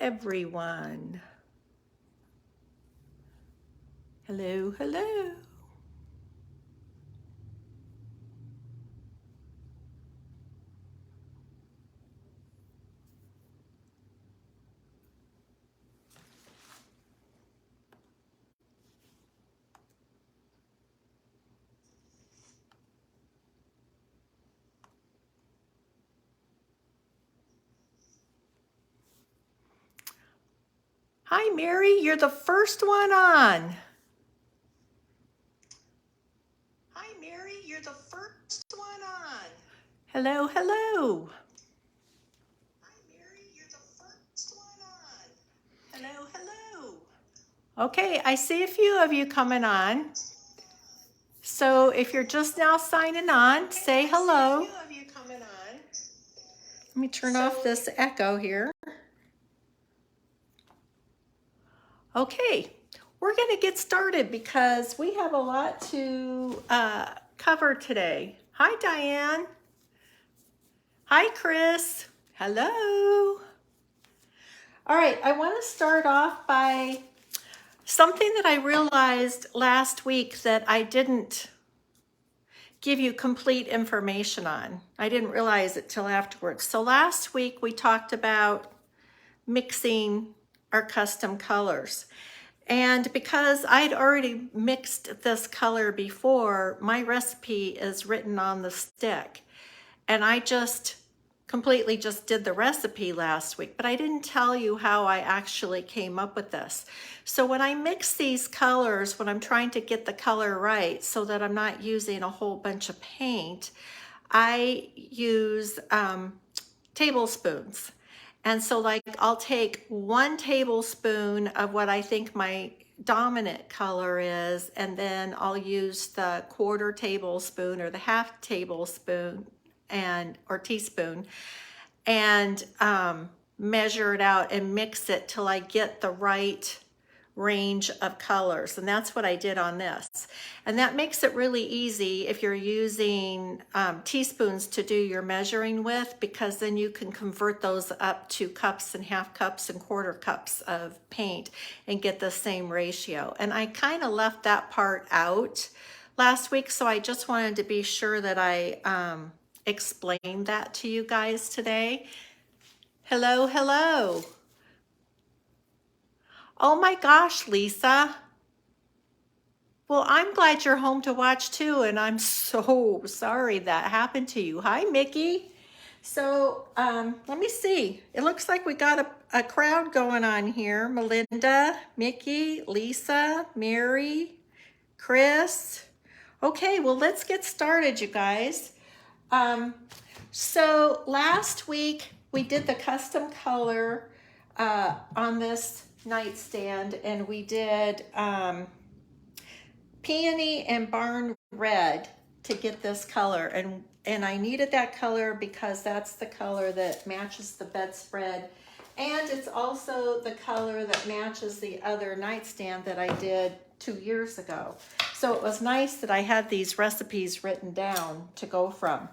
everyone. Hello, hello. Hi, Mary, you're the first one on. Hi, Mary, you're the first one on. Hello, hello. Hi, Mary, you're the first one on. Hello, hello. Okay, I see a few of you coming on. So if you're just now signing on, say hello. I see a few of you coming on. Let me turn off this echo here. Okay, we're going to get started because we have a lot to cover today. Hi, Diane. Hi, Chris. Hello. All right, I want to start off by something that I realized last week that I didn't give you complete information on. I didn't realize it till afterwards. So last week we talked about mixing our custom colors. And because I'd already mixed this color before, my recipe is written on the stick. And I just completely just did the recipe last week, but I didn't tell you how I actually came up with this. So when I mix these colors, when I'm trying to get the color right so that I'm not using a whole bunch of paint, I use tablespoons. And so like I'll take 1 tablespoon of what I think my dominant color is, and then I'll use the 1/4 tablespoon or the 1/2 tablespoon or teaspoon and measure it out and mix it till I get the right range of colors. And that's what I did on this. And that makes it really easy if you're using teaspoons to do your measuring with, because then you can convert those up to cups and 1/2 cups and 1/4 cups of paint and get the same ratio. And I kind of left that part out last week, so I just wanted to be sure that I explained that to you guys today. Hello, hello. Oh my gosh, Lisa. Well, I'm glad you're home to watch too, and I'm so sorry that happened to you. Hi, Mickey. So let me see. It looks like we got a crowd going on here. Melinda, Mickey, Lisa, Mary, Chris. Okay, well, let's get started, you guys. So last week we did the custom color on this nightstand, and we did Peony and Barn Red to get this color, and I needed that color because that's the color that matches the bedspread, and it's also the color that matches the other nightstand that I did 2 years ago. So it was nice that I had these recipes written down to go from.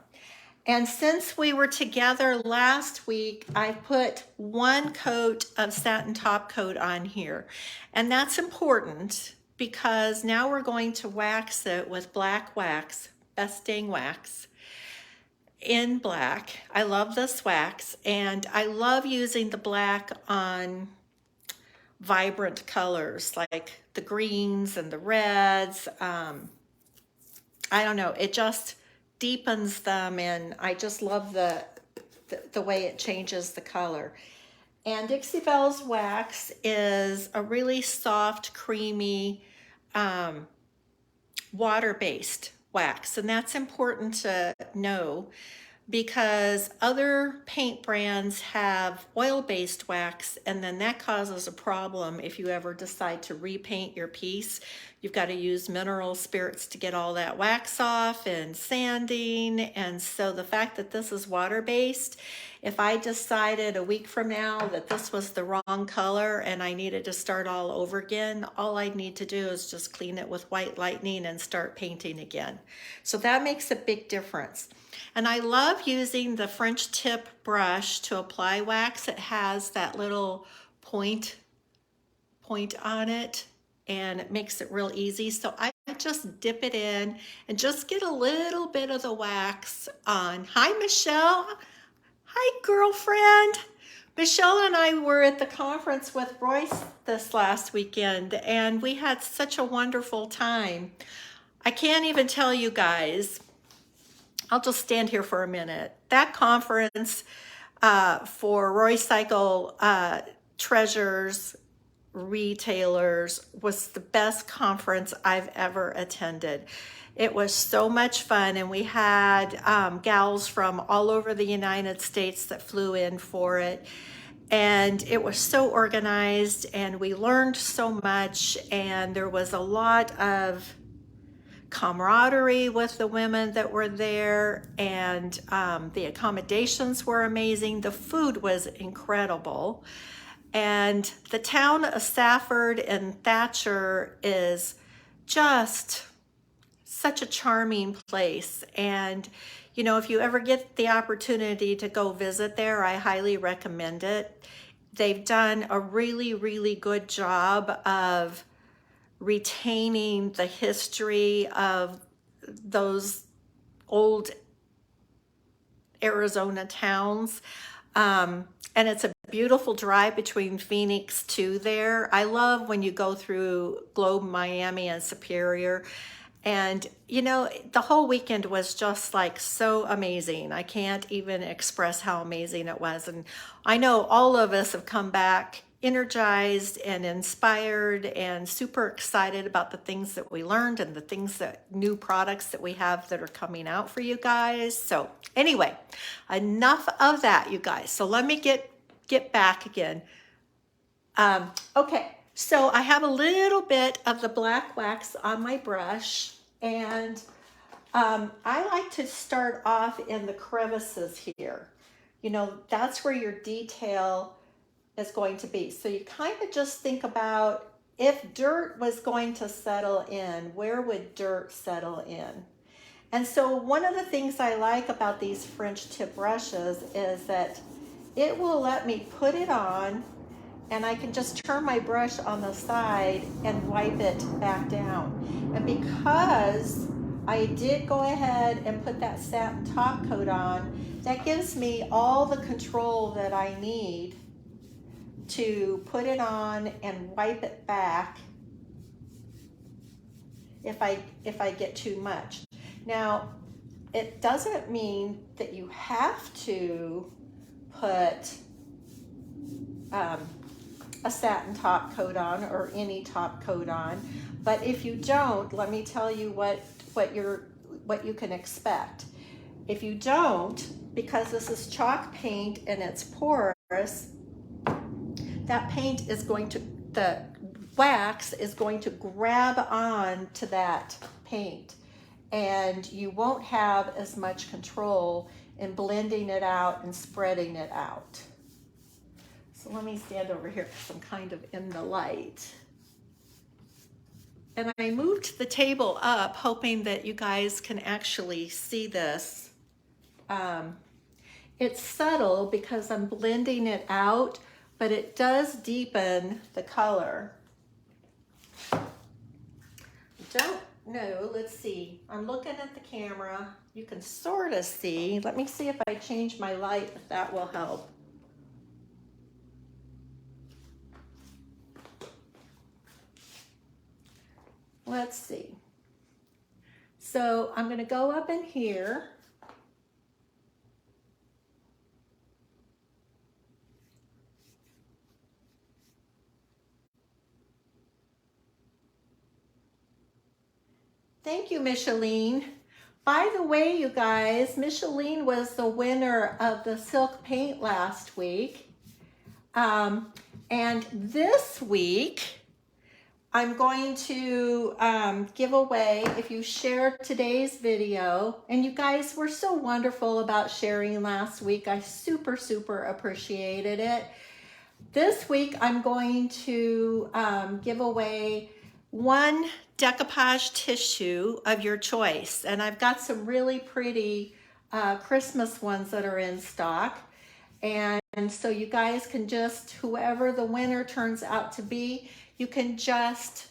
And since we were together last week, I put 1 coat of Satin Top Coat on here. And that's important because now we're going to wax it with black wax, Best Dang Wax, in black. I love this wax, and I love using the black on vibrant colors like the greens and the reds. I don't know, it just deepens them, and I just love the way it changes the color. And Dixie Belle's wax is a really soft, creamy, water-based wax, and that's important to know because other paint brands have oil-based wax, and then that causes a problem if you ever decide to repaint your piece. You've got to use mineral spirits to get all that wax off and sanding. And so the fact that this is water-based, if I decided a week from now that this was the wrong color and I needed to start all over again, all I'd need to do is just clean it with white lightning and start painting again. So that makes a big difference. And I love using the French tip brush to apply wax. It has that little point on it, and it makes it real easy. So I just dip it in and just get a little bit of the wax on. Hi, Michelle. Hi, girlfriend. Michelle and I were at the conference with Royce this last weekend, and we had such a wonderful time. I can't even tell you guys. I'll just stand here for a minute. That conference for Royce Cycle treasures, retailers, was the best conference I've ever attended. It was so much fun, and we had gals from all over the United States that flew in for it, and it was so organized, and we learned so much, and there was a lot of camaraderie with the women that were there, and the accommodations were amazing. The food was incredible. And the town of Safford and Thatcher is just such a charming place. And, you know, if you ever get the opportunity to go visit there, I highly recommend it. They've done a really, really good job of retaining the history of those old Arizona towns. And it's a beautiful drive between Phoenix to there. I love when you go through Globe, Miami, and Superior. And, you know, the whole weekend was just like so amazing. I can't even express how amazing it was. And I know all of us have come back energized and inspired and super excited about the things that we learned and the things that new products that we have that are coming out for you guys. So anyway, enough of that, you guys. So let me get back again. Okay, so I have a little bit of the black wax on my brush, and I like to start off in the crevices here. You know, that's where your detail is going to be. So you kind of just think about, if dirt was going to settle in, where would dirt settle in? And so one of the things I like about these French tip brushes is that it will let me put it on, and I can just turn my brush on the side and wipe it back down. And because I did go ahead and put that satin top coat on, that gives me all the control that I need to put it on and wipe it back if I get too much. Now, it doesn't mean that you have to put a satin top coat on or any top coat on, but if you don't, let me tell you what you can expect. If you don't, because this is chalk paint and it's porous, that paint is going to, the wax is going to grab on to that paint, and you won't have as much control in blending it out and spreading it out. So let me stand over here because I'm kind of in the light. And I moved the table up hoping that you guys can actually see this. It's subtle because I'm blending it out, but it does deepen the color. Don't know, let's see. I'm looking at the camera. You can sort of see. Let me see if I change my light, if that will help. Let's see. So I'm going to go up in here. Thank you, Micheline. By the way, you guys, Micheline was the winner of the silk paint last week. And this week, I'm going to give away, if you share today's video, and you guys were so wonderful about sharing last week. I super, super appreciated it. This week, I'm going to give away one decoupage tissue of your choice. And I've got some really pretty Christmas ones that are in stock. And so you guys can just, whoever the winner turns out to be, you can just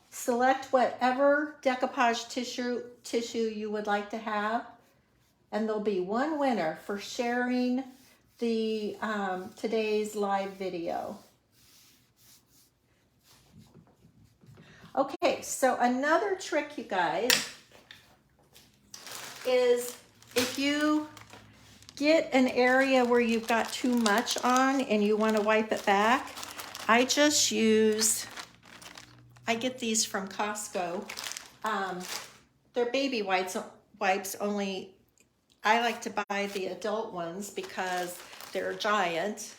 select whatever decoupage tissue you would like to have, and there'll be one winner for sharing the today's live video. Okay, so another trick, you guys, is if you get an area where you've got too much on and you want to wipe it back, I just use, I get these from Costco. They're baby wipes only. I like to buy the adult ones because they're giant,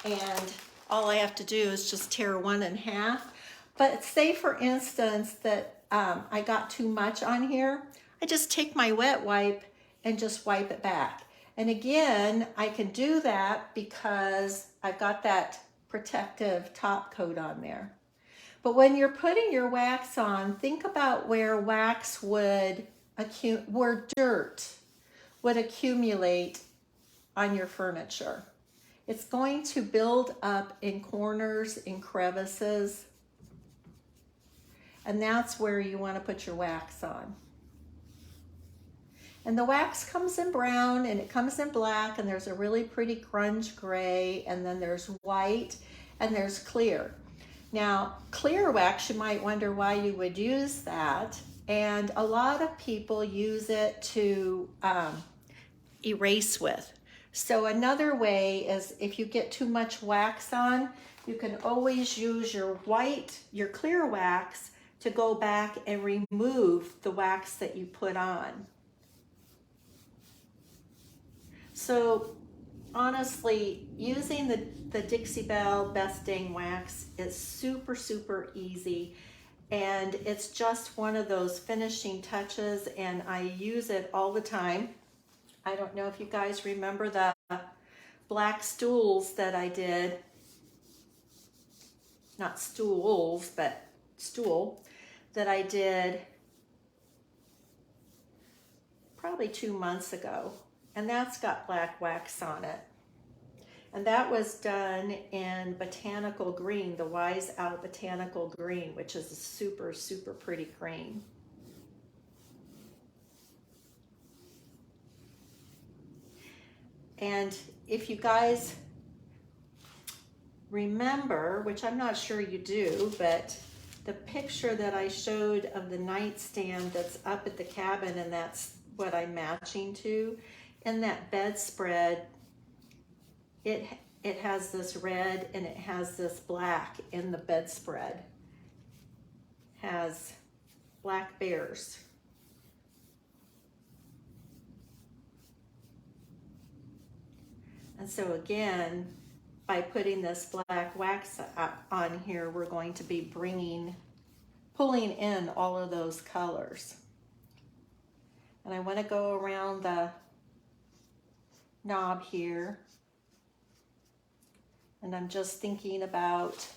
and all I have to do is just tear one in half. But say for instance that I got too much on here, I just take my wet wipe and just wipe it back. And again, I can do that because I've got that protective top coat on there. But when you're putting your wax on, think about where wax would where dirt would accumulate on your furniture. It's going to build up in corners, in crevices, and that's where you want to put your wax on. And the wax comes in brown, and it comes in black, and there's a really pretty grunge gray, and then there's white, and there's clear. Now, clear wax, you might wonder why you would use that, and a lot of people use it to erase with. So another way is if you get too much wax on, you can always use your clear wax to go back and remove the wax that you put on. So honestly, using the Dixie Belle Best Dang Wax is super, super easy. And it's just one of those finishing touches, and I use it all the time. I don't know if you guys remember the black stools that I did. Not stools, but stool that I did probably 2 months ago. And that's got black wax on it. And that was done in Botanical Green, the Wise Out Botanical Green, which is a super, super pretty green. And if you guys remember, which I'm not sure you do, but the picture that I showed of the nightstand that's up at the cabin, and that's what I'm matching to, in that bedspread, it has this red and it has this black in the bedspread. Has black bears. And so again, by putting this black wax on here, we're going to be pulling in all of those colors. And I want to go around the knob here, and I'm just thinking about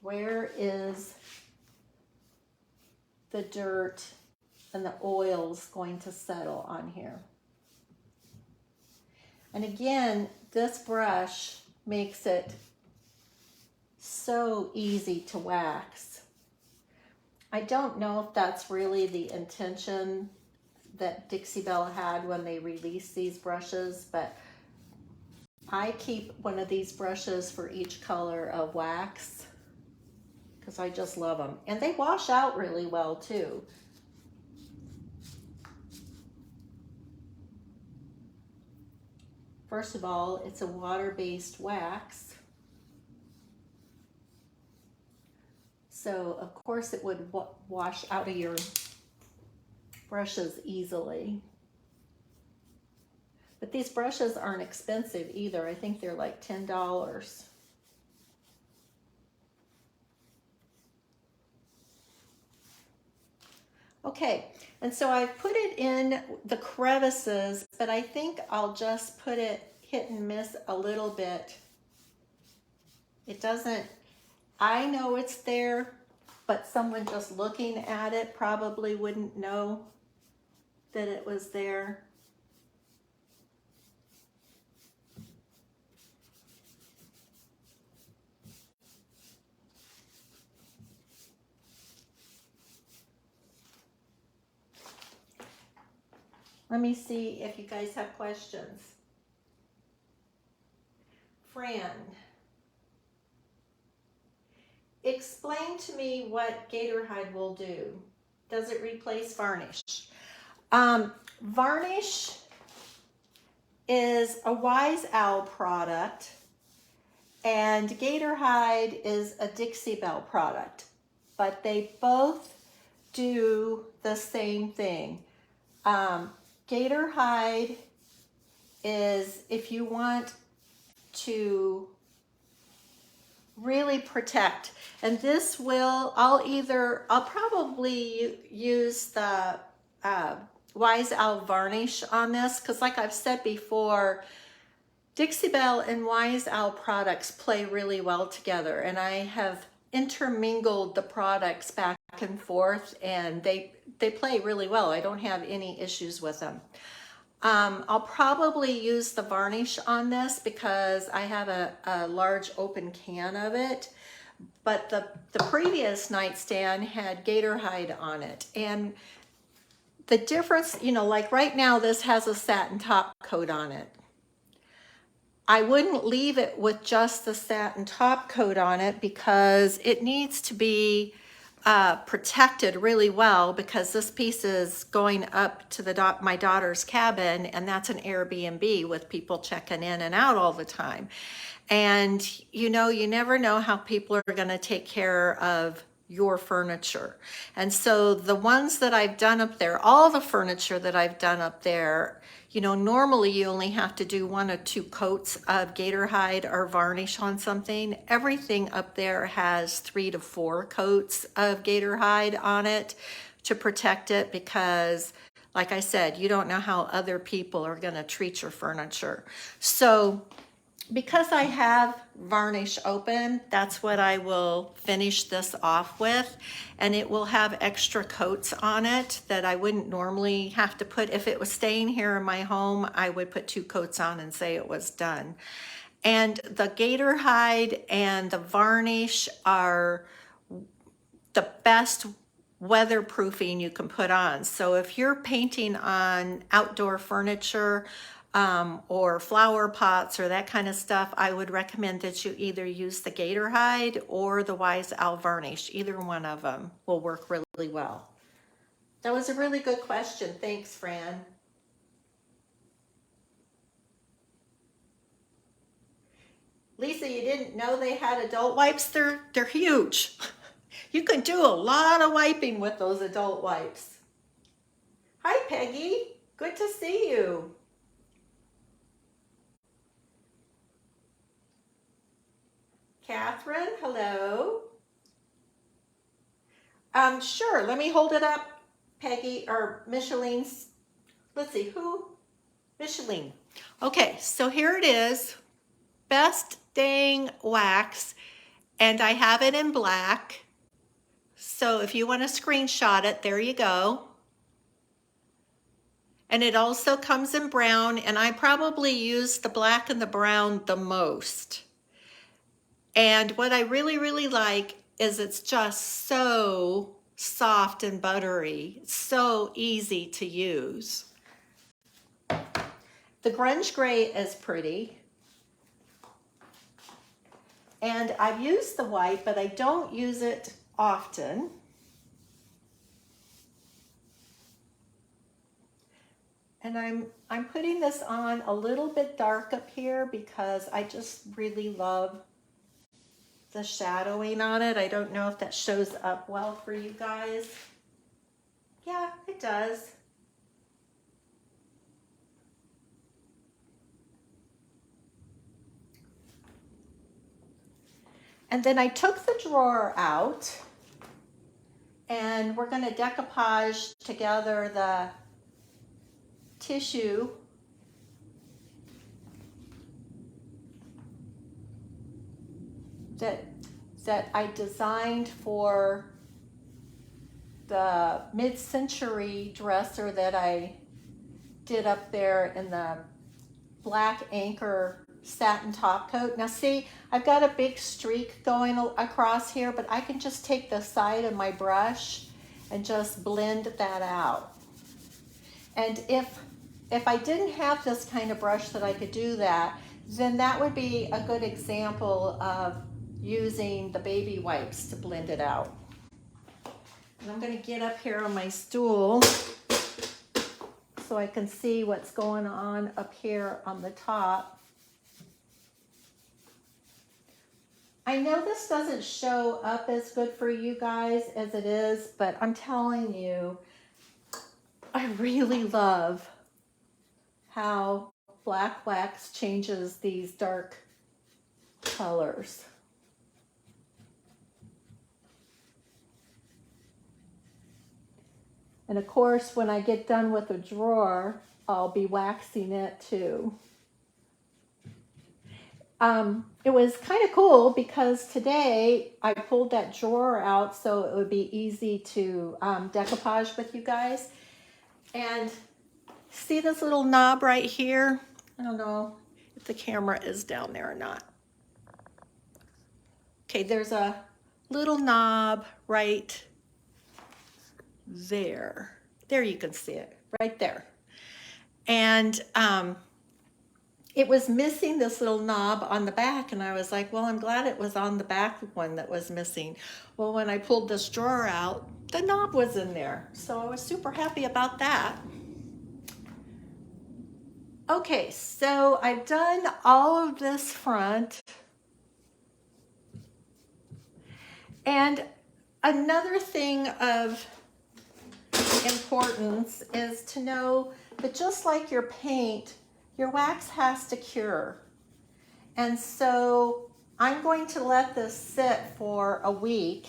where is the dirt and the oils going to settle on here. And again, this brush makes it so easy to wax. I don't know if that's really the intention that Dixie Belle had when they released these brushes, but I keep one of these brushes for each color of wax because I just love them. And they wash out really well too. First of all, it's a water-based wax. So of course it would wash out of your brushes easily. But these brushes aren't expensive either. I think they're like $10. Okay, and so I've put it in the crevices, but I think I'll just put it hit and miss a little bit. It doesn't, I know it's there, but someone just looking at it probably wouldn't know that it was there. Let me see if you guys have questions. Fran, explain to me what gator hide will do. Does it replace varnish? Varnish is a Wise Owl product, and gator hide is a Dixie Belle product, but they both do the same thing. Gator hide is if you want to really protect, and this will, I'll probably use the Wise Owl varnish on this, because like I've said before, Dixie Belle and Wise Owl products play really well together, and I have intermingled the products back and forth, and they play really well. I don't have any issues with them. I'll probably use the varnish on this because I have a large open can of it, but the previous nightstand had gator hide on it. And the difference, you know, like right now this has a satin top coat on it. I wouldn't leave it with just the satin top coat on it because it needs to be protected really well, because this piece is going up to my daughter's cabin, and that's an Airbnb with people checking in and out all the time. And you know, you never know how people are going to take care of your furniture. And so the ones that I've done up there, all the furniture that I've done up there, you know, normally you only have to do 1 or 2 coats of gator hide or varnish on something. Everything up there has 3 to 4 coats of gator hide on it to protect it, because like I said, you don't know how other people are going to treat your furniture. So because I have varnish open, that's what I will finish this off with, and it will have extra coats on it that I wouldn't normally have to put. If it was staying here in my home, I would put 2 coats on and say it was done. And the gator hide and the varnish are the best weatherproofing you can put on. So if you're painting on outdoor furniture, or flower pots or that kind of stuff, I would recommend that you either use the gator hide or the Wise Owl varnish. Either one of them will work really well. That was a really good question. Thanks, Fran. Lisa, you didn't know they had adult wipes? They're huge. You can do a lot of wiping with those adult wipes. Hi, Peggy. Good to see you. Catherine, hello. Sure, let me hold it up, Peggy, or Micheline's. Let's see, who? Micheline. Okay, so here it is. Best Dang Wax, and I have it in black. So if you want to screenshot it, there you go. And it also comes in brown, and I probably use the black and the brown the most. And what I really like is it's just so soft and buttery. It's so easy to use. The grunge gray is pretty. And I've used the white, but I don't use it often. And I'm putting this on a little bit dark up here because I just really love the shadowing on it. I don't know if that shows up well for you guys. Yeah, it does. And then I took the drawer out, and we're going to decoupage together the tissue that I designed for the mid-century dresser that I did up there in the black anchor satin top coat. Now see, I've got a big streak going across here, but I can just take the side of my brush and just blend that out. And if if I didn't have this kind of brush that I could do that, then that would be a good example of using the baby wipes to blend it out. And I'm going to get up here on my stool so I can see what's going on up here on the top. I know this doesn't show up as good for you guys as it is, but I'm telling you, I really love how black wax changes these dark colors. And of course, when I get done with the drawer, I'll be waxing it too. It was kind of cool because today I pulled that drawer out so it would be easy to decoupage with you guys. And see this little knob right here? I don't know if the camera is down there or not. Okay, there's a little knob right there. There you can see it, right there. And it was missing this little knob on the back, and I was like, well, I'm glad it was on the back one that was missing. Well, when I pulled this drawer out, the knob was in there. So I was super happy about that. Okay, so I've done all of this front. And another thing of importance is to know that just like your paint, your wax has to cure. And so I'm going to let this sit for a week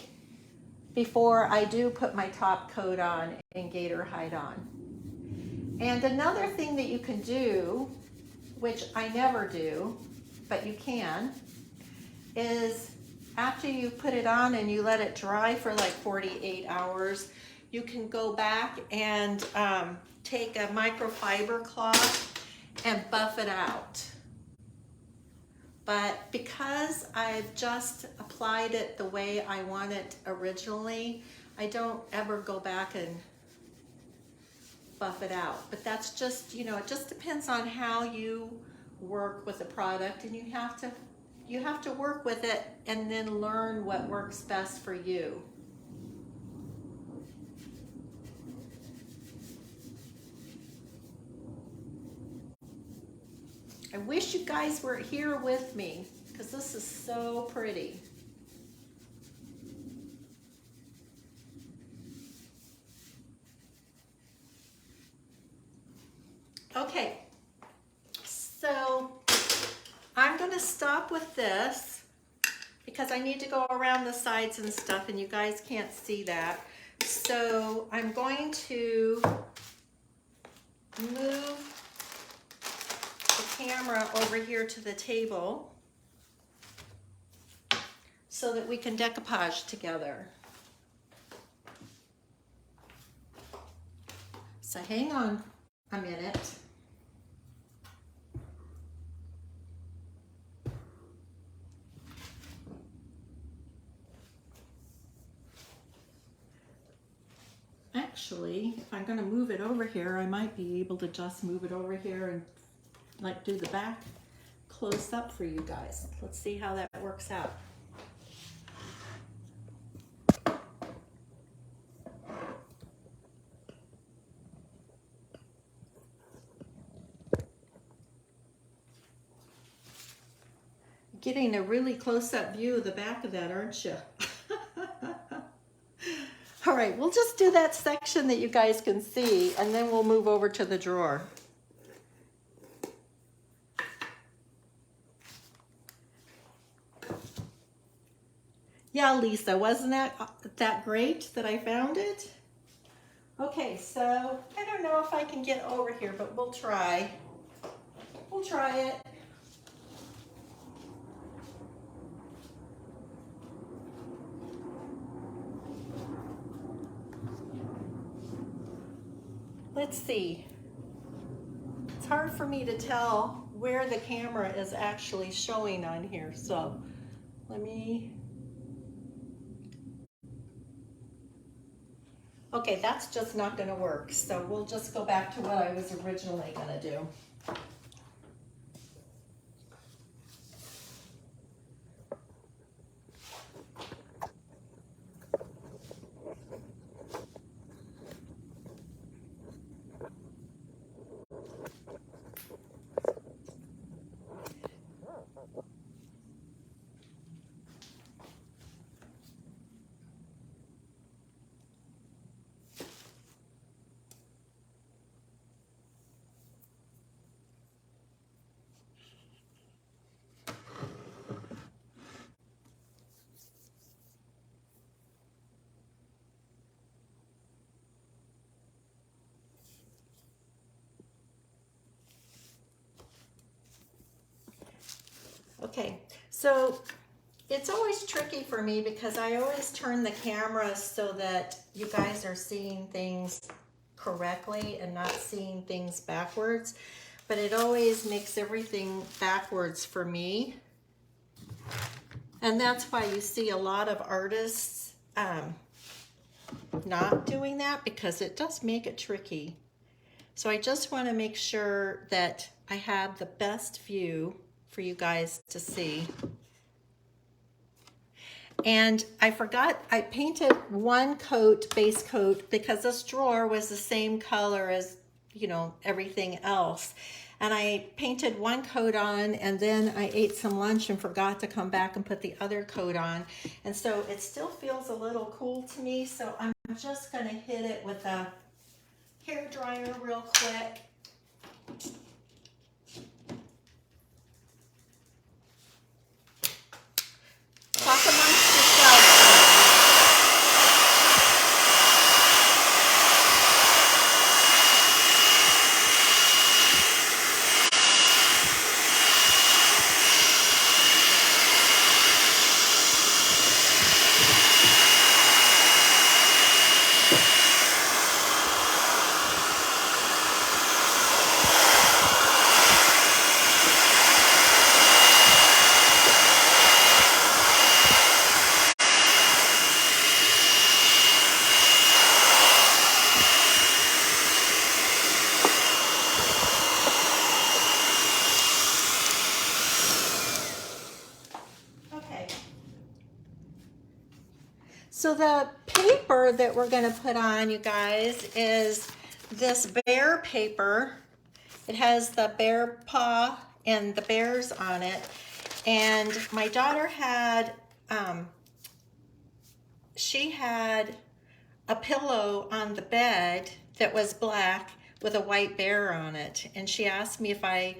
before I do put my top coat on and gator hide on. And another thing that you can do, which I never do, but you can, is after you put it on and you let it dry for like 48 hours, you can go back and take a microfiber cloth and buff it out. But because I've just applied it the way I want it originally, I don't ever go back and buff it out. But that's just, you know, it just depends on how you work with the product, and you have to work with it and then learn what works best for you. I wish you guys were here with me because this is so pretty. Okay, so I'm going to stop with this because I need to go around the sides and stuff and you guys can't see that. So I'm going to move the camera over here to the table so that we can decoupage together. So hang on a minute. Actually, if I'm going to move it over here, I might be able to just move it over here and like do the back close up for you guys. Let's see how that works out. Getting a really close-up view of the back of that, aren't you? All right, we'll just do that section that you guys can see, and then we'll move over to the drawer. Yeah, Lisa, wasn't that great that I found it? Okay, so I don't know if I can get over here, but we'll try. We'll try it. Let's see. It's hard for me to tell where the camera is actually showing on here, so let me... Okay, that's just not gonna work. So we'll just go back to what I was originally gonna do. Okay, so it's always tricky for me because I always turn the camera so that you guys are seeing things correctly and not seeing things backwards, but it always makes everything backwards for me. And that's why you see a lot of artists not doing that, because it does make it tricky. So I just want to make sure that I have the best view for you guys to see. And I forgot, I painted one coat, base coat, because this drawer was the same color as, you know, everything else. And I painted one coat on, and then I ate some lunch and forgot to come back and put the other coat on. And so it still feels a little cool to me. So I'm just gonna hit it with a hair dryer real quick. Talk amongst yourselves. So the paper that we're going to put on, you guys, is this bear paper. It has the bear paw and the bears on it. And my daughter had, she had a pillow on the bed that was black with a white bear on it. And she asked me if I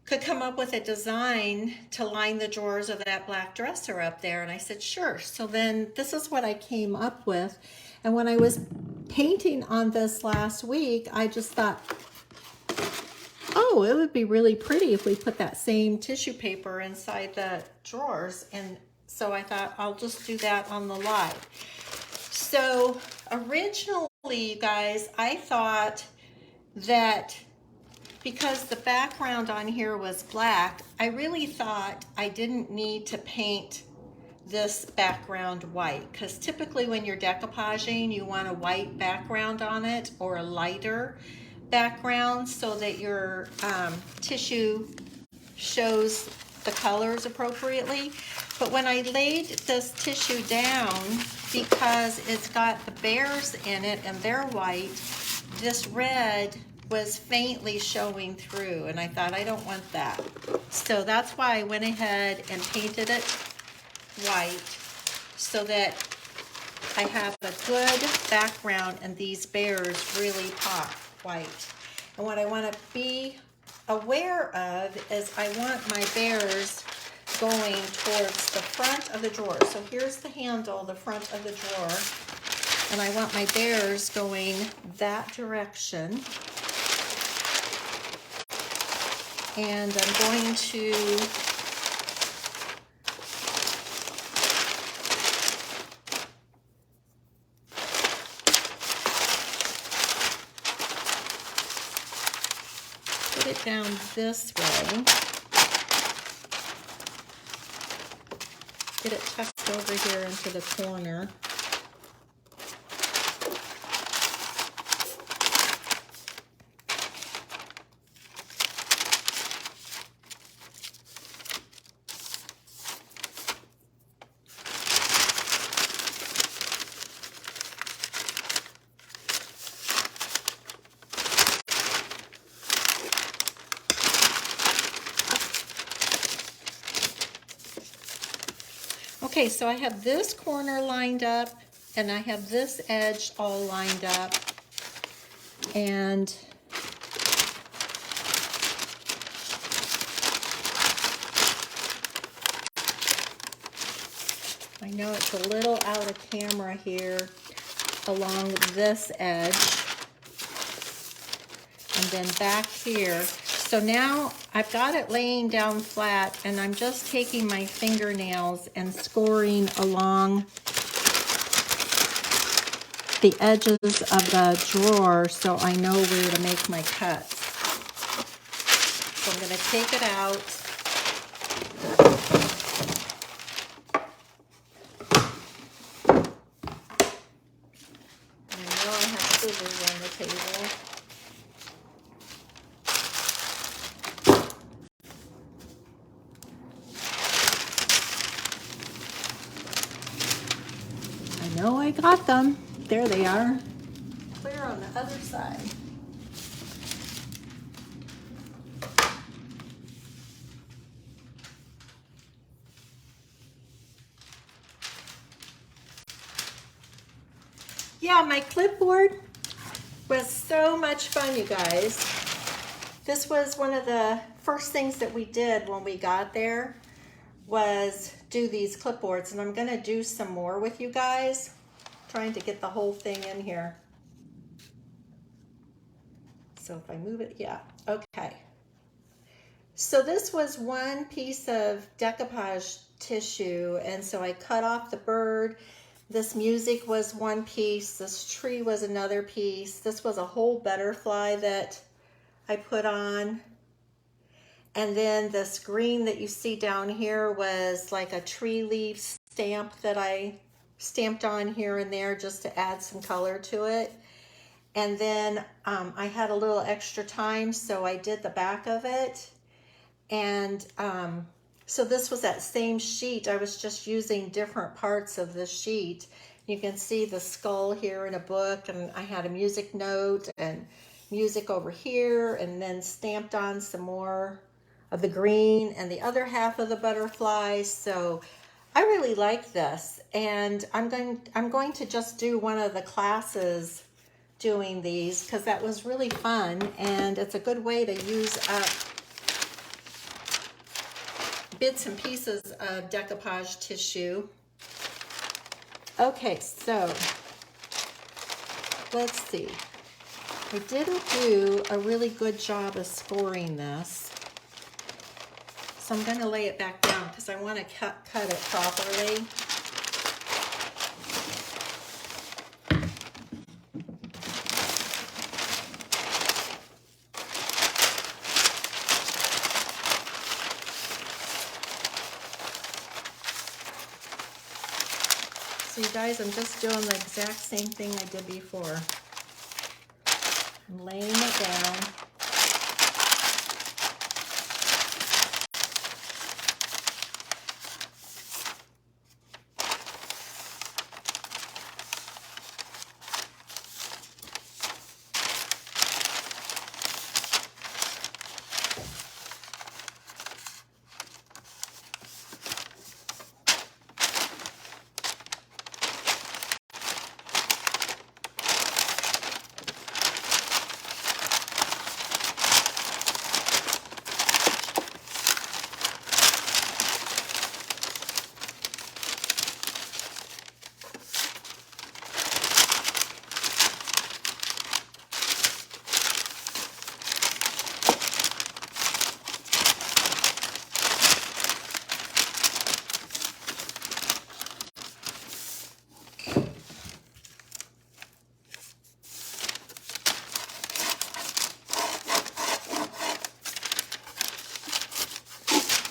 could come up with a design to line the drawers of that black dresser up there. And I said, sure. So then this is what I came up with. And when I was painting on this last week, I just thought, oh, it would be really pretty if we put that same tissue paper inside the drawers. And so I thought I'll just do that on the live. So originally, you guys, I thought that because the background on here was black, I really thought I didn't need to paint this background white, because typically when you're decoupaging, you want a white background on it or a lighter background so that your tissue shows the colors appropriately. But when I laid this tissue down, because it's got the bears in it and they're white, this red was faintly showing through, and I thought I don't want that. So that's why I went ahead and painted it white so that I have a good background and these bears really pop white. And what I want to be aware of is I want my bears going towards the front of the drawer. So here's the handle, the front of the drawer, and I want my bears going that direction. And I'm going to put it down this way. Get it tucked over here into the corner. Okay, so I have this corner lined up and I have this edge all lined up, and I know it's a little out of camera here along this edge, and then back here. So now I've got it laying down flat, and I'm just taking my fingernails and scoring along the edges of the drawer so I know where to make my cuts. So I'm going to take it out. I know I have scissors on the table. I know I got them. There they are. Clear on the other side. Yeah, my clipboard was so much fun, you guys. This was one of the first things that we did when we got there, was do these clipboards, and I'm gonna do some more with you guys, trying to get the whole thing in here. So if I move it, yeah, okay. So this was one piece of decoupage tissue, and so I cut off the bird. This music was one piece, this tree was another piece. This was a whole butterfly that I put on. And then this green that you see down here was like a tree leaf stamp that I stamped on here and there just to add some color to it. And then I had a little extra time, so I did the back of it. And so this was that same sheet. I was just using different parts of the sheet. You can see the skull here in a book, and I had a music note and music over here, and then stamped on some more of the green and the other half of the butterfly. So I really like this, and I'm going to just do one of the classes doing these because that was really fun, and it's a good way to use up bits and pieces of decoupage tissue. Okay, so let's see. I didn't do a really good job of scoring this, so I'm going to lay it back down because I want to cut it properly. So you guys, I'm just doing the exact same thing I did before. I'm laying it down.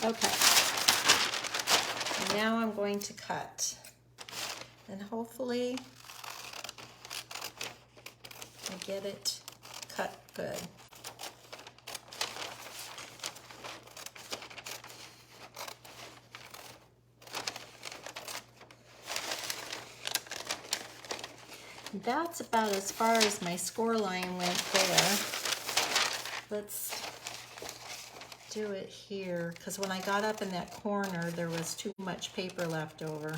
Okay, and now I'm going to cut, and hopefully I get it cut good. That's about as far as my score line went there. Let's do it here because when I got up in that corner, there was too much paper left over.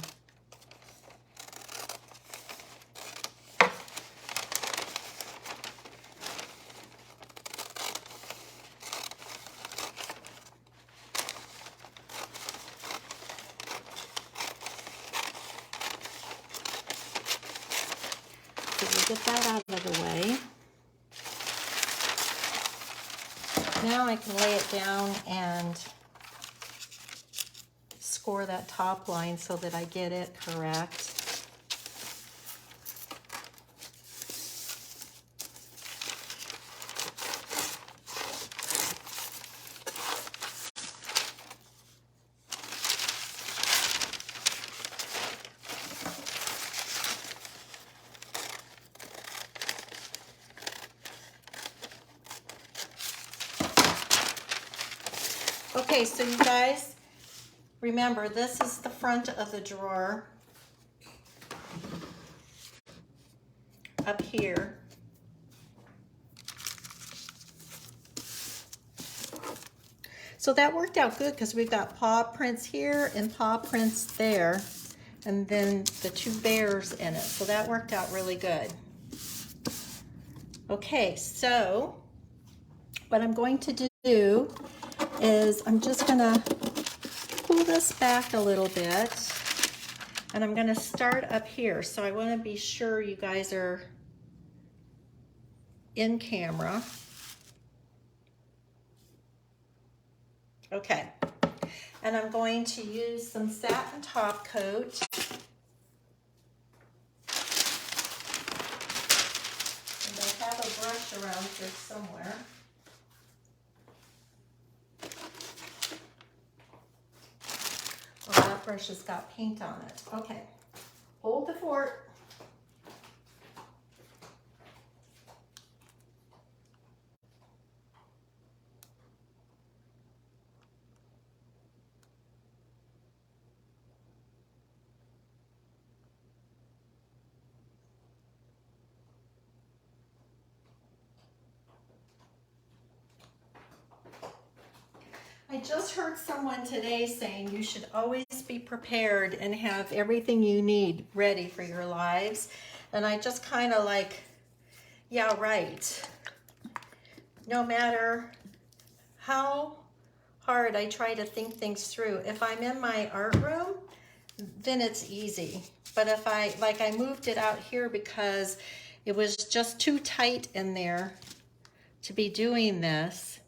So we'll get that out of the way. Now I can lay it down and score that top line so that I get it correct. Okay, so you guys, remember this is the front of the drawer up here. So that worked out good because we've got paw prints here and paw prints there, and then the two bears in it. So that worked out really good. Okay, so what I'm going to do is I'm just gonna pull this back a little bit, and I'm gonna start up here. So I wanna be sure you guys are in camera. Okay, and I'm going to use some Satin Top Coat. And I have a brush around here somewhere. Oh, that brush has got paint on it. Okay, hold the fort. I just heard someone today saying you should always be prepared and have everything you need ready for your lives. And I just kind of like, yeah, right. No matter how hard I try to think things through, if I'm in my art room, then it's easy. But if I moved it out here because it was just too tight in there to be doing this.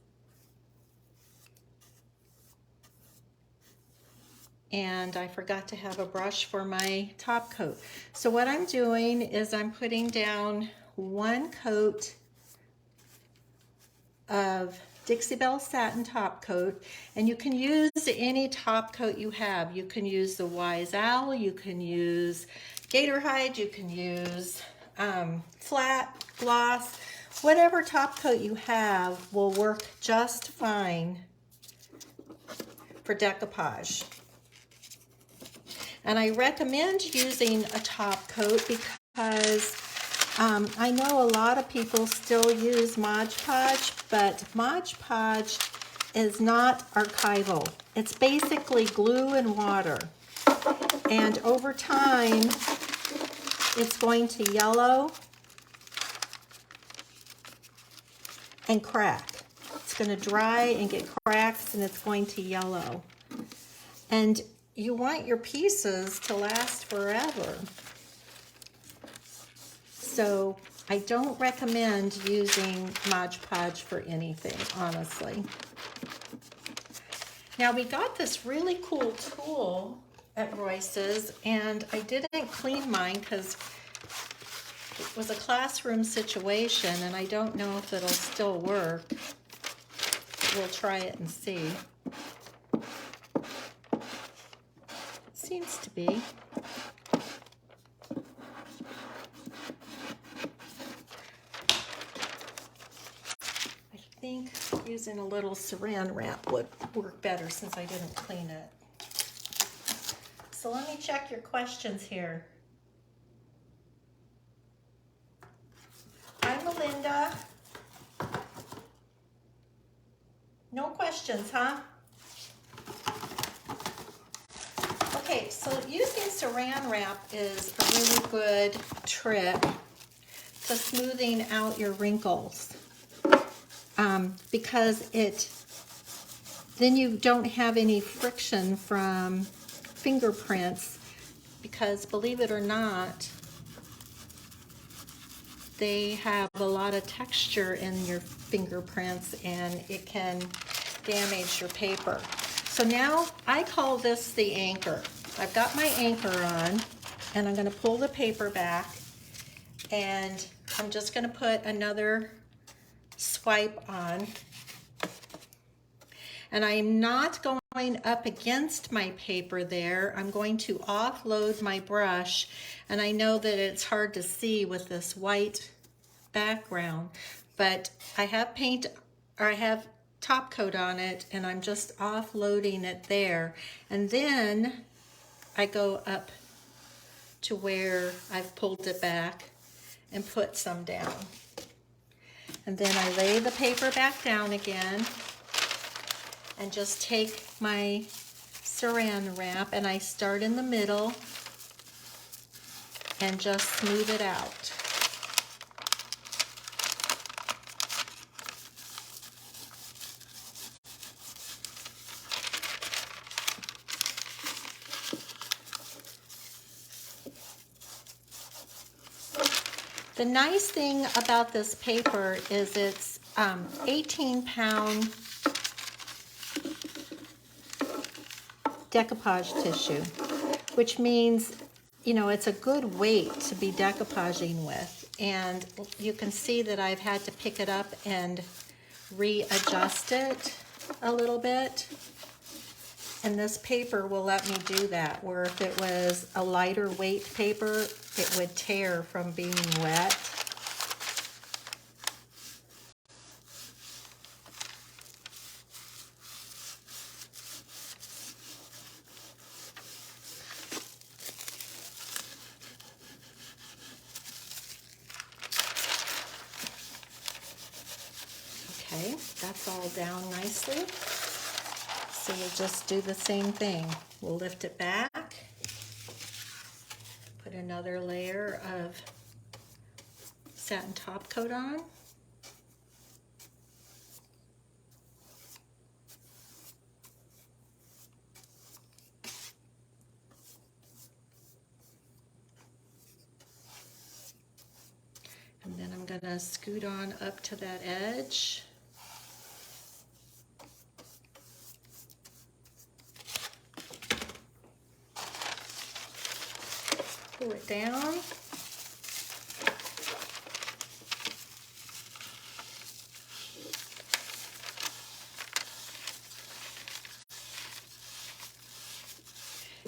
And I forgot to have a brush for my top coat. So what I'm doing is I'm putting down one coat of Dixie Belle Satin Top Coat, and you can use any top coat you have. You can use the Wise Owl, you can use Gator Hide, you can use flat, gloss, whatever top coat you have will work just fine for decoupage. And I recommend using a top coat because I know a lot of people still use Mod Podge, but Mod Podge is not archival. It's basically glue and water. And over time, it's going to yellow and crack. It's going to dry and get cracks, and it's going to yellow. And you want your pieces to last forever. So I don't recommend using Mod Podge for anything, honestly. Now we got this really cool tool at Royce's, and I didn't clean mine because it was a classroom situation, and I don't know if it'll still work. We'll try it and see. Seems to be. I think using a little saran wrap would work better since I didn't clean it. So let me check your questions here. Hi, Melinda. No questions. questions, huh? Okay, so using Saran wrap is a really good trick to smoothing out your wrinkles, because then you don't have any friction from fingerprints, because believe it or not, they have a lot of texture in your fingerprints and it can damage your paper. So now I call this the anchor. I've got my anchor on and I'm going to pull the paper back and I'm just going to put another swipe on. And I'm not going up against my paper there. I'm going to offload my brush, and I know that it's hard to see with this white background, but I have paint, or I have top coat on it, and I'm just offloading it there. And then I go up to where I've pulled it back and put some down. And then I lay the paper back down again and just take my Saran wrap and I start in the middle and just smooth it out. The nice thing about this paper is it's 18-pound decoupage tissue, which means, you know, it's a good weight to be decoupaging with. And you can see that I've had to pick it up and readjust it a little bit. And this paper will let me do that, where if it was a lighter weight paper, it would tear from being wet. Okay, that's all down nicely. So we'll just do the same thing. We'll lift it back, put another layer of Satin Top Coat on. And then I'm gonna scoot on up to that edge. Pull it down.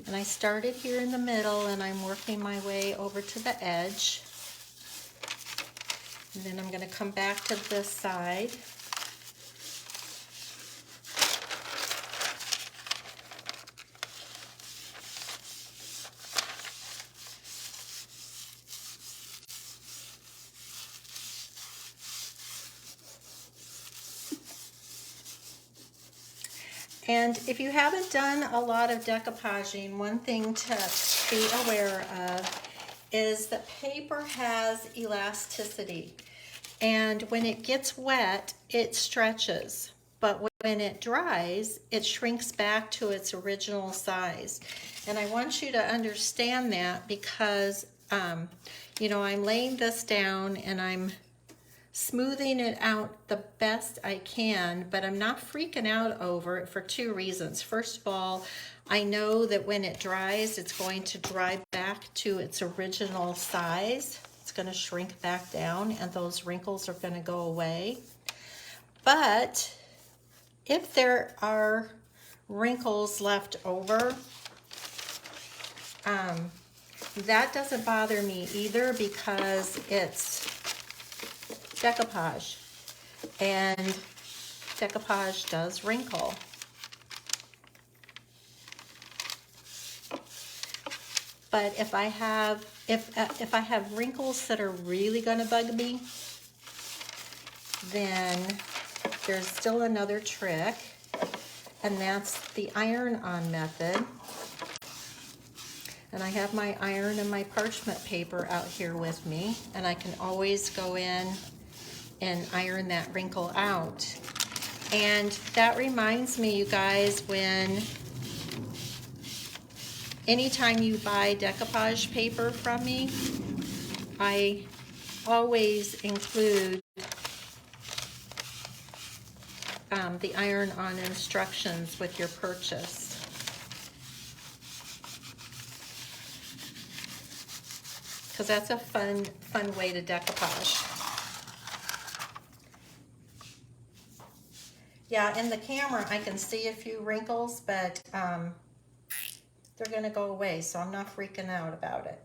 And I started here in the middle and I'm working my way over to the edge. And then I'm going to come back to this side. And if you haven't done a lot of decoupaging, one thing to be aware of is that paper has elasticity. And when it gets wet, it stretches. But when it dries, it shrinks back to its original size. And I want you to understand that because, you know, I'm laying this down and I'm smoothing it out the best I can, but I'm not freaking out over it for two reasons. First of all, I know that when it dries, it's going to dry back to its original size. It's going to shrink back down and those wrinkles are going to go away. But if there are wrinkles left over, that doesn't bother me either because it's decoupage, and decoupage does wrinkle. But if I have wrinkles that are really going to bug me, then there's still another trick. and that's the iron-on method. And I have my iron and my parchment paper out here with me, and I can always go in and iron that wrinkle out. And that reminds me, you guys, when anytime you buy decoupage paper from me, I always include the iron-on instructions with your purchase. Because that's a fun way to decoupage. Yeah, in the camera I can see a few wrinkles, but they're gonna go away, so I'm not freaking out about it.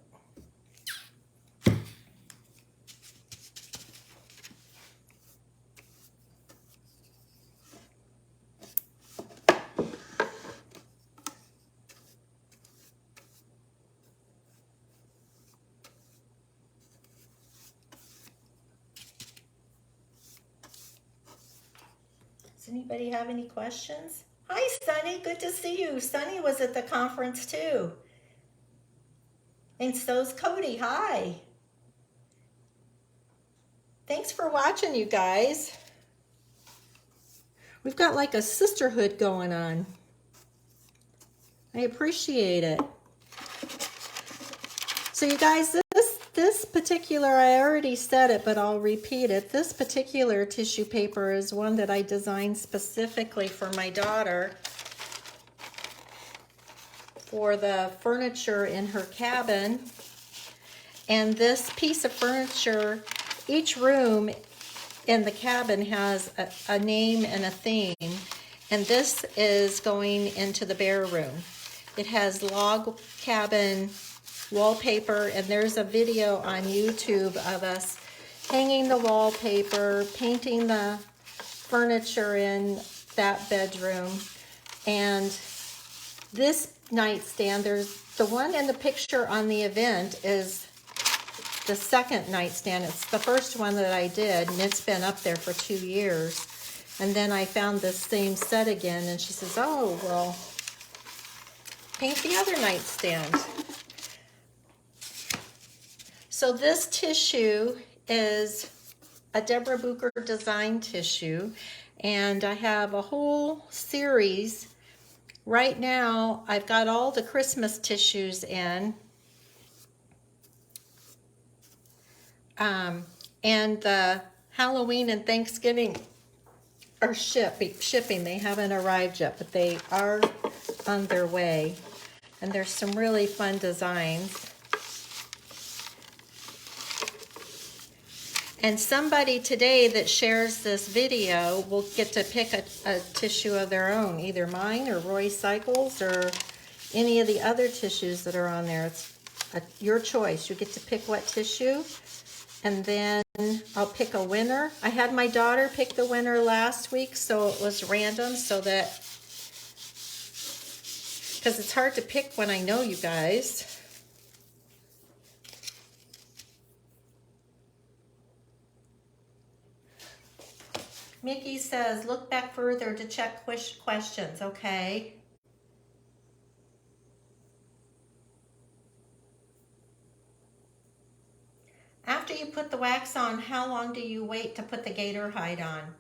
Does anybody have any questions? Hi, Sunny. Good to see you. Sunny was at the conference too. And so's Cody. Hi. Thanks for watching, you guys. We've got like a sisterhood going on. I appreciate it. So you guys, this particular, I already said it, but I'll repeat it. This particular tissue paper is one that I designed specifically for my daughter for the furniture in her cabin. And this piece of furniture, each room in the cabin has a name and a theme. And this is going into the Bear room. It has log cabin wallpaper, and there's a video on YouTube of us hanging the wallpaper, painting the furniture in that bedroom. And this nightstand, there's the one in the picture on the event is the second nightstand. It's the first one that I did, and it's been up there for 2 years. And then I found this same set again, and she says, oh, well, paint the other nightstand. So this tissue is a Deborah Bucher design tissue, and I have a whole series. Right now, I've got all the Christmas tissues in, and the Halloween and Thanksgiving are shipping. They haven't arrived yet, but they are on their way, and there's some really fun designs. And somebody today that shares this video will get to pick a tissue of their own, either mine or Roy Cycles or any of the other tissues that are on there. It's your choice. You get to pick what tissue, and then I'll pick a winner. I had my daughter pick the winner last week, so it was random, so that, because it's hard to pick when I know you guys. Mickey says, look back further to check questions. Okay. After you put the wax on, how long do you wait to put the gator hide on?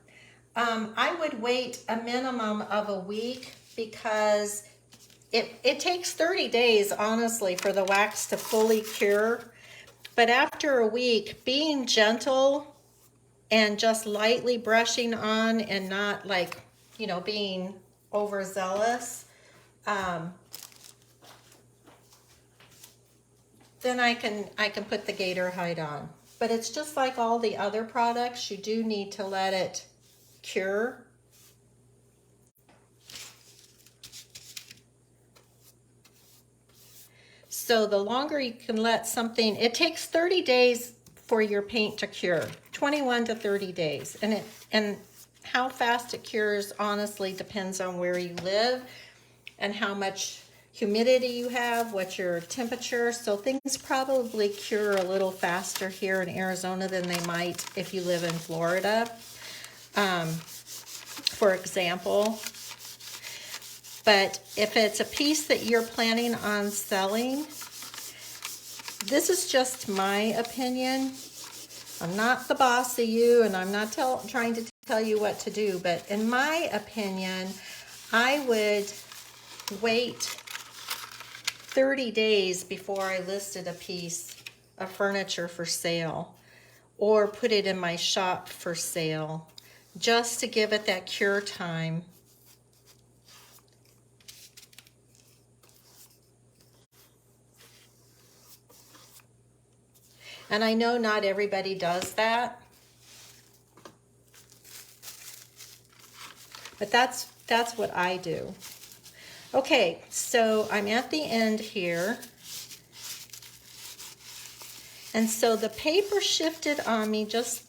I would wait a minimum of a week, because it takes 30 days, honestly, for the wax to fully cure. But after a week, being gentle and just lightly brushing on and not, like, you know, being overzealous, then I can put the gator hide on. But it's just like all the other products, you do need to let it cure. So the longer you can let something, it takes 30 days for your paint to cure, 21 to 30 days. And how fast it cures honestly depends on where you live and how much humidity you have, what's your temperature. So things probably cure a little faster here in Arizona than they might if you live in Florida. For example, But if it's a piece that you're planning on selling, this is just my opinion. I'm not the boss of you, and I'm not trying to tell you what to do, but in my opinion, I would wait 30 days before I listed a piece of furniture for sale or put it in my shop for sale, just to give it that cure time. And I know not everybody does that, but that's what I do. Okay, so I'm at the end here. And so the paper shifted on me just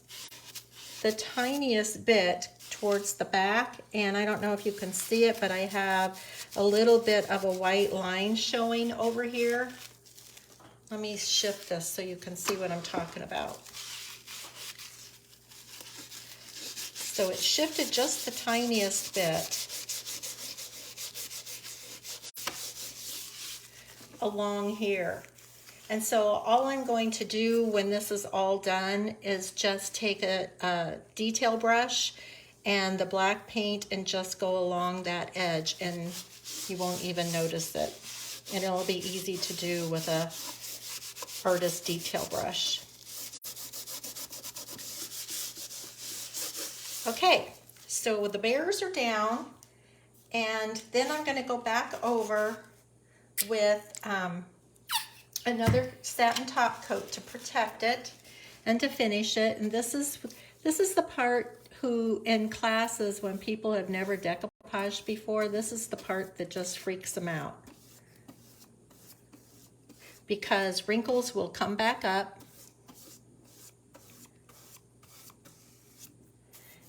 the tiniest bit towards the back, and I don't know if you can see it, but I have a little bit of a white line showing over here. Let me shift this so you can see what I'm talking about. So it shifted just the tiniest bit along here. And so all I'm going to do when this is all done is just take a detail brush and the black paint and just go along that edge, and you won't even notice it. And it'll be easy to do with a artist detail brush. Okay, so the bears are down, and then I'm going to go back over with another satin top coat to protect it and to finish it. And this is the part who in classes, when people have never decoupaged before, this is the part that just freaks them out, because wrinkles will come back up,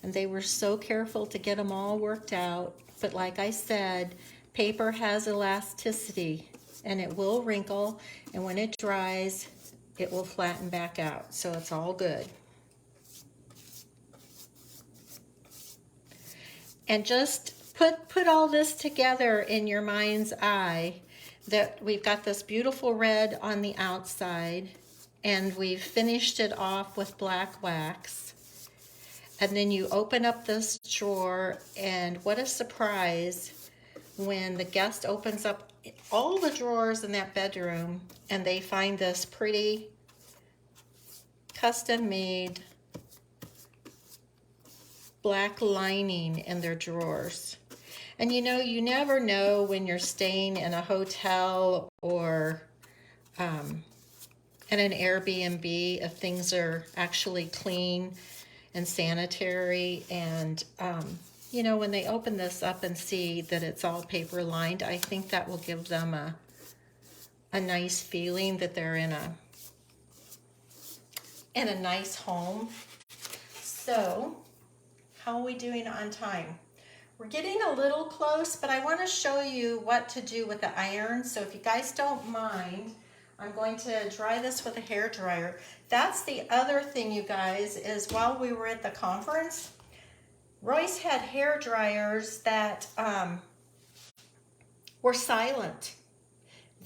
and they were so careful to get them all worked out. But like I said, paper has elasticity, and it will wrinkle, and when it dries, it will flatten back out, so it's all good. And just put all this together in your mind's eye, that we've got this beautiful red on the outside, and we've finished it off with black wax. And then you open up this drawer, and what a surprise when the guest opens up all the drawers in that bedroom and they find this pretty custom-made black lining in their drawers. And you know, you never know when you're staying in a hotel or in an Airbnb if things are actually clean and sanitary. And you know, when they open this up and see that it's all paper lined, I think that will give them a nice feeling that they're in a nice home. So how are we doing on time? We're getting a little close, but I want to show you what to do with the iron. So if you guys don't mind, I'm going to dry this with a hair dryer. That's the other thing, you guys, is while we were at the conference, Royce had hair dryers that were silent.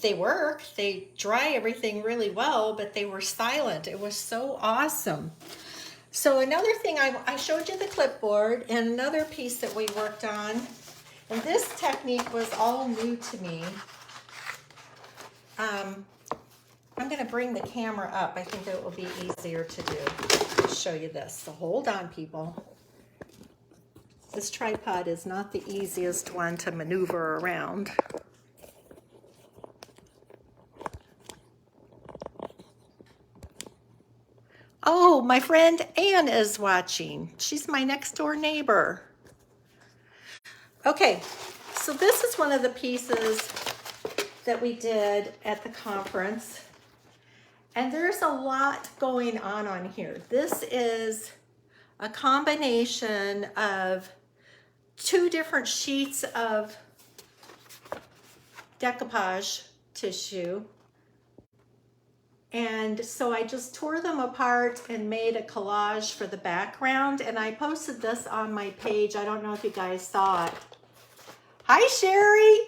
They work, they dry everything really well, but they were silent. It was so awesome. So another thing, I showed you the clipboard, and another piece that we worked on, and this technique was all new to me. I'm going to bring the camera up. I think it will be easier to do. I'll show you this. So hold on, people. This tripod is not the easiest one to maneuver around. Oh, my friend Anne is watching. She's my next door neighbor. Okay, so this is one of the pieces that we did at the conference. And there's a lot going on here. This is a combination of 2 different sheets of decoupage tissue. And so I just tore them apart and made a collage for the background, and I posted this on my page. I don't know if you guys saw it, Hi, Sherry.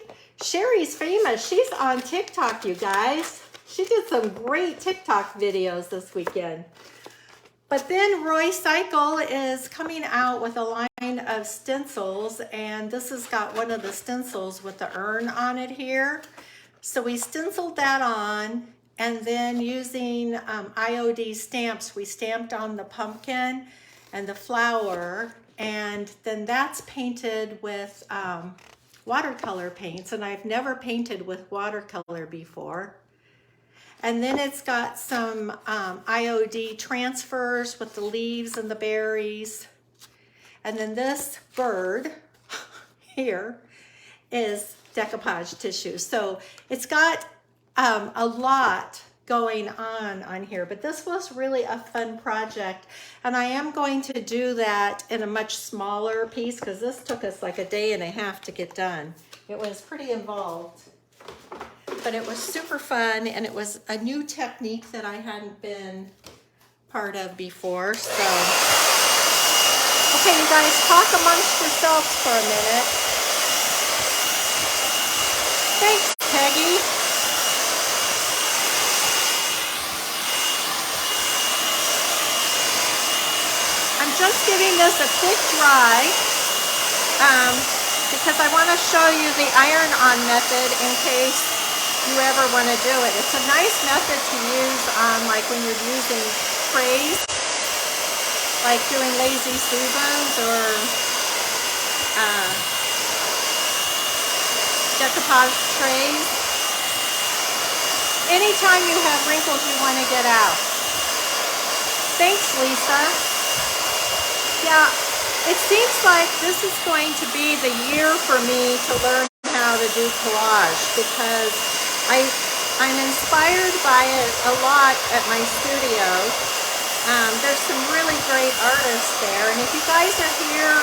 Sherry's famous. She's on TikTok, you guys. She did some great TikTok videos this weekend. But then Roy Cycle is coming out with a line of stencils, and this has got one of the stencils with the urn on it here. So we stenciled that on, and then using IOD stamps, we stamped on the pumpkin and the flower, and then that's painted with watercolor paints, and I've never painted with watercolor before. And then it's got some IOD transfers with the leaves and the berries. And then this bird here is decoupage tissue. So it's got a lot going on here, but this was really a fun project. And I am going to do that in a much smaller piece because this took us like a day and a half to get done. It was pretty involved. But it was super fun, and it was a new technique that I hadn't been part of before. So, okay, you guys, talk amongst yourselves for a minute. Thanks, Peggy. I'm just giving this a quick dry because I want to show you the iron-on method in case you ever want to do it. It's a nice method to use on like when you're using trays, like doing lazy Susans or decoupage trays. Anytime you have wrinkles you want to get out. Thanks, Lisa. Yeah, it seems like this is going to be the year for me to learn how to do collage because I'm inspired by it a lot at my studio. There's some really great artists there, and if you guys are here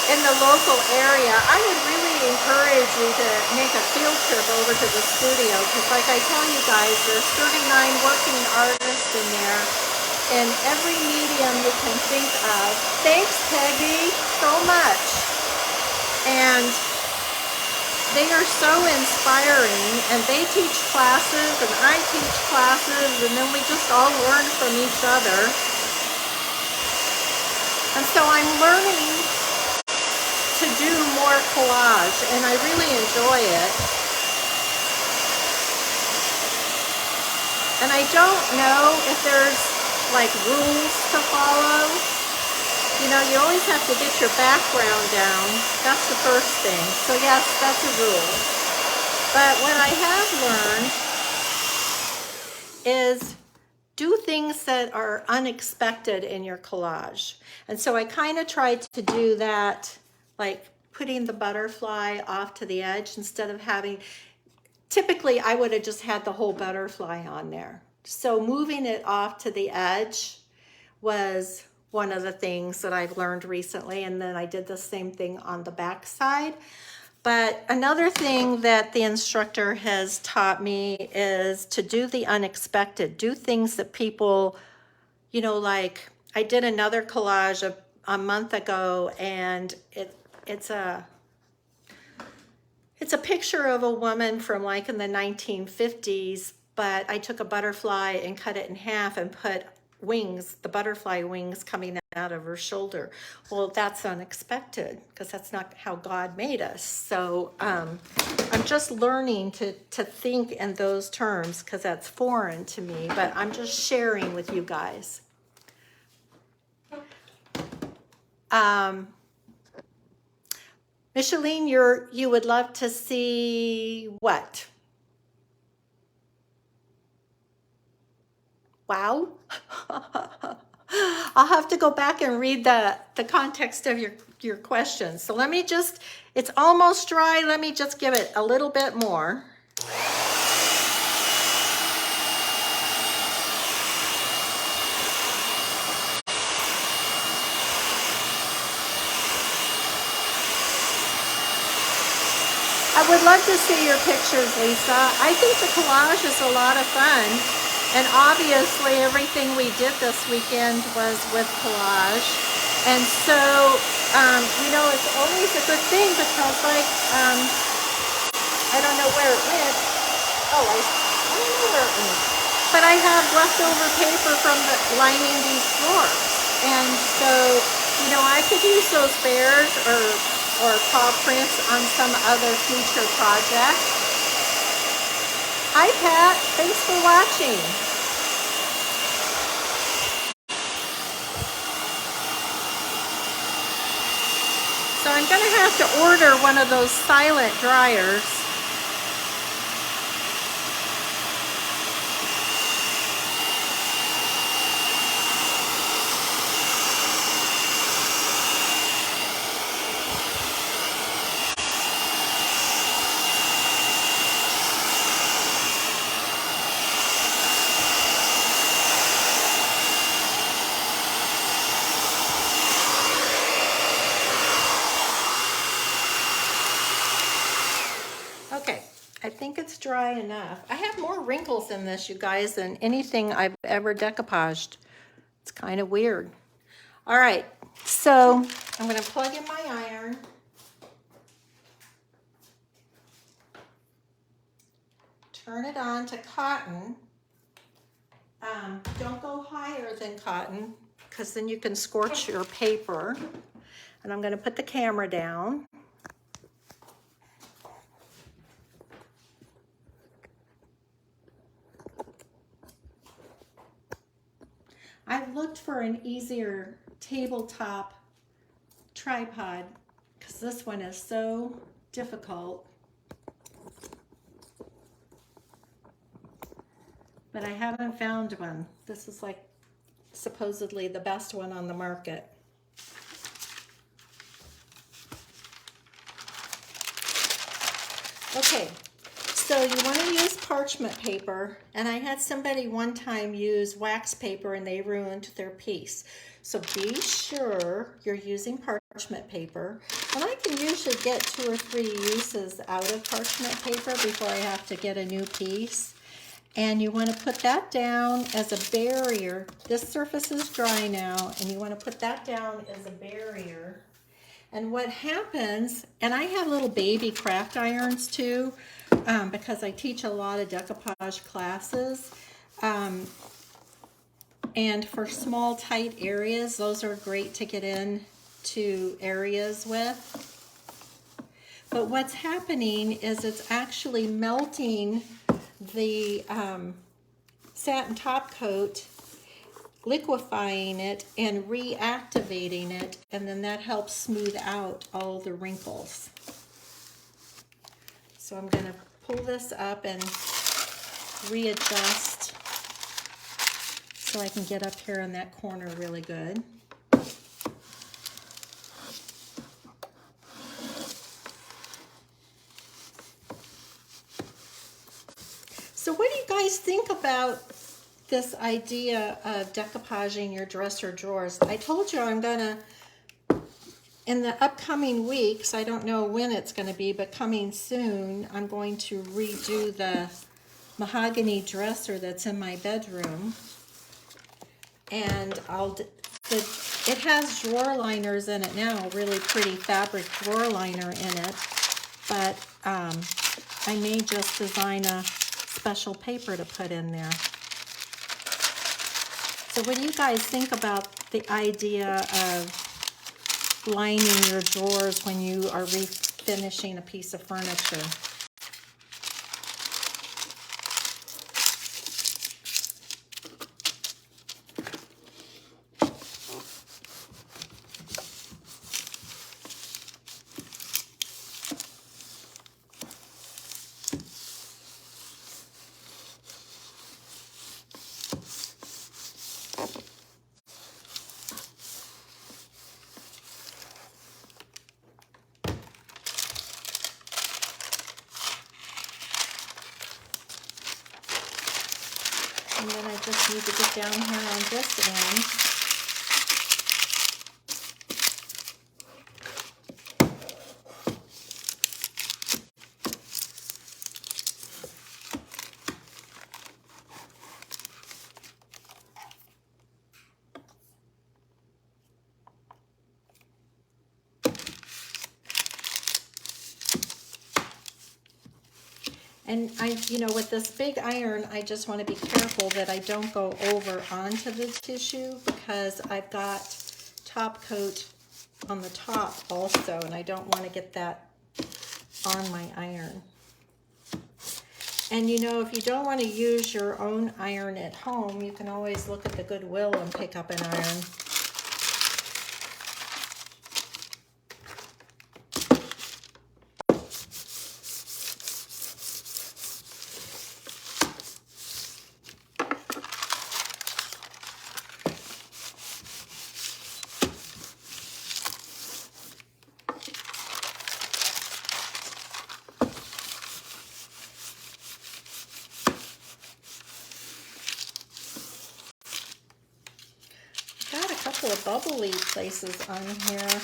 in the local area, I would really encourage you to make a field trip over to the studio because like I tell you guys, there's 39 working artists in there in every medium you can think of. Thanks, Peggy, so much. And they are so inspiring, and they teach classes and I teach classes, and then we just all learn from each other. And so I'm learning to do more collage, and I really enjoy it. And I don't know if there's like rules to follow. You know, you always have to get your background down. That's the first thing. So yes, that's a rule. But what I have learned is do things that are unexpected in your collage. And so I kind of tried to do that, like putting the butterfly off to the edge instead of having, typically I would have just had the whole butterfly on there. So moving it off to the edge was one of the things that I've learned recently, and then I did the same thing on the back side. But another thing that the instructor has taught me is to do the unexpected, do things that people, you know, like I did another collage a month ago, and it's a picture of a woman from like in the 1950s, but I took a butterfly and cut it in half and put wings, the butterfly wings coming out of her shoulder. Well, that's unexpected because that's not how God made us. So I'm just learning to think in those terms because that's foreign to me, but I'm just sharing with you guys. Micheline, you would love to see what? Wow. I'll have to go back and read the context of your question. So let me just, it's almost dry. Let me just give it a little bit more. I would love to see your pictures, Lisa. I think the collage is a lot of fun. And obviously everything we did this weekend was with collage. And so, you know, it's always a good thing because, like, I don't know where it went. Oh, I don't know where it went. But I have leftover paper from lining these drawers. And so, you know, I could use those bears or paw prints on some other future project. Hi, Pat. Thanks for watching. So I'm going to have to order one of those silent dryers. Okay, I think it's dry enough. I have more wrinkles in this, you guys, than anything I've ever decoupaged. It's kind of weird. All right, so I'm going to plug in my iron. Turn it on to cotton. Don't go higher than cotton because then you can scorch your paper. And I'm going to put the camera down. I've looked for an easier tabletop tripod because this one is so difficult. But I haven't found one. This is like supposedly the best one on the market. Okay, so you want to use parchment paper, and I had somebody one time use wax paper and they ruined their piece. So be sure you're using parchment paper. And I can usually get 2 or 3 uses out of parchment paper before I have to get a new piece. And you want to put that down as a barrier. This surface is dry now, and you want to put that down as a barrier. And what happens, and I have little baby craft irons too, because I teach a lot of decoupage classes. And for small, tight areas, those are great to get into areas with. But what's happening is it's actually melting the satin top coat, liquefying it and reactivating it, and then that helps smooth out all the wrinkles. So I'm going to pull this up and readjust so I can get up here in that corner really good. So what do you guys think about this idea of decoupaging your dresser drawers? I told you I'm gonna, in the upcoming weeks, I don't know when it's gonna be, but coming soon, I'm going to redo the mahogany dresser that's in my bedroom. And it has drawer liners in it now, really pretty fabric drawer liner in it, but I may just design a special paper to put in there. So what do you guys think about the idea of lining your drawers when you are refinishing a piece of furniture? And then I just need to get down here on this end. And you know, with this big iron, I just want to be careful that I don't go over onto the tissue because I've got top coat on the top also, and I don't want to get that on my iron. And you know, if you don't want to use your own iron at home, you can always look at the Goodwill and pick up an iron. Couple of bubbly places on here,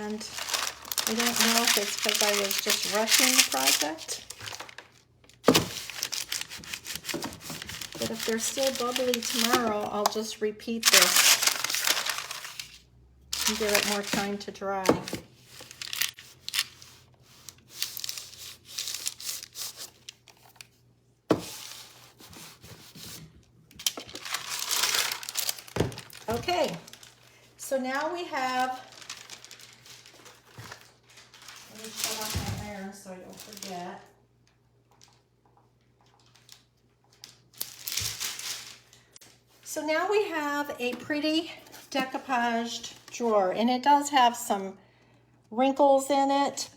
and I don't know if it's because I was just rushing the project, but if they're still bubbly tomorrow, I'll just repeat this and give it more time to dry. Okay, so now we have, let me shut off my iron so I don't forget. So now we have a pretty decoupaged drawer, and it does have some wrinkles in it.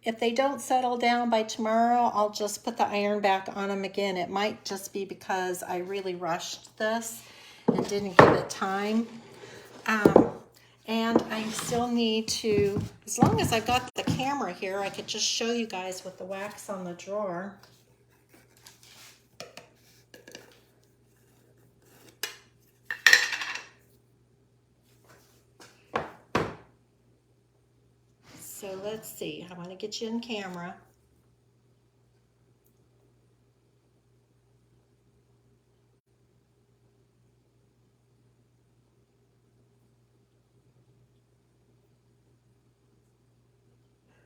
If they don't settle down by tomorrow, I'll just put the iron back on them again. It might just be because I really rushed this and didn't give it time. And I still need to, as long as I've got the camera here, I could just show you guys with the wax on the drawer. So let's see, I want to get you in camera.